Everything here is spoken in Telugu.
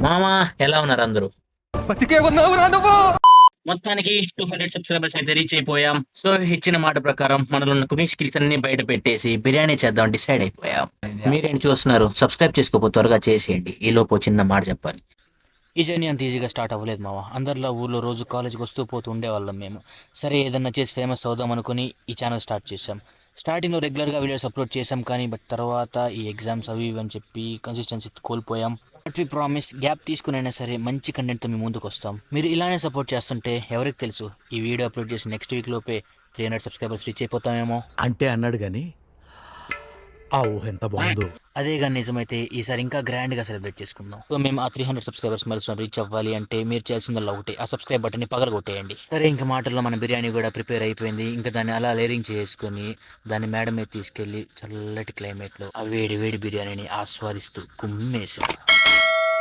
మామా ఎలా ఉన్నారు అందరూ? బతికే ఉన్నావురా నువ్వు. మొత్తానికి 200 సబ్స్క్రైబర్స్ అయితే రీచ్ అయిపోయాం. సో ఇచ్చిన మాట ప్రకారం మనలో ఉన్న కుకింగ్ స్కిల్స్ అన్ని బయట పెట్టేసి బిర్యానీ చేద్దాం డిసైడ్ అయిపోయాం. మీరేం చూస్తున్నారు? సబ్స్క్రైబ్ చేసుకోకపోతే త్వరగా చేసేయండి. ఈ లోపు చిన్న మాట చెప్పాలి. ఈ జర్నీ అంత ఈజీగా స్టార్ట్ అవ్వలేదు మామ. అందరిలో ఊర్లో రోజు కాలేజ్కి వస్తూ పోతూ ఉండేవాళ్ళం మేము. సరే ఏదన్నా చేసి ఫేమస్ అవుదాం అనుకుని ఈ ఛానల్ స్టార్ట్ చేశాం. స్టార్టింగ్లో రెగ్యులర్గా వీడియోస్ అప్లోడ్ చేశాం, కానీ బట్ తర్వాత ఈ ఎగ్జామ్స్ అవి ఇవి అని చెప్పి కన్సిస్టెన్సీ కోల్పోయాం. బట్ వి ప్రామిస్ గ్యాప్ తీసుకునైనా సరే మంచి కంటెంట్తో మీ ముందుకు వస్తాం. మీరు ఇలానే సపోర్ట్ చేస్తుంటే ఎవరికి తెలుసు ఈ వీడియో అప్లోడ్ చేసి నెక్స్ట్ వీక్ లోపే 300 సబ్స్క్రైబర్స్ రీచ్ అయిపోతామేమో. అంటే అన్నాడు గాని ఆ ఊహ ఎంత బాగుందో. అదే కానీ నిజమైతే ఈసారి ఇంకా గ్రాండ్గా సెలబ్రేట్ చేసుకుందాం. సో మేము ఆ 300 సబ్స్క్రైబర్స్ మైల్స్టోన్ రీచ్ అవ్వాలి అంటే మీరు చేయాల్సిందల్లా ఒకటి, ఆ సబ్స్క్రైబ్ బటన్ని పగలగొట్టేయండి. సరే ఇంకా మాటల్లో మన బిర్యానీ కూడా ప్రిపేర్ అయిపోయింది. ఇంకా దాన్ని అలా లేరింగ్ చేసుకుని దాన్ని మేడ మీద తీసుకెళ్లి చల్లటి క్లైమేట్లో ఆ వేడి వేడి బిర్యానీని ఆస్వాదిస్తూ కుమ్మేసాం.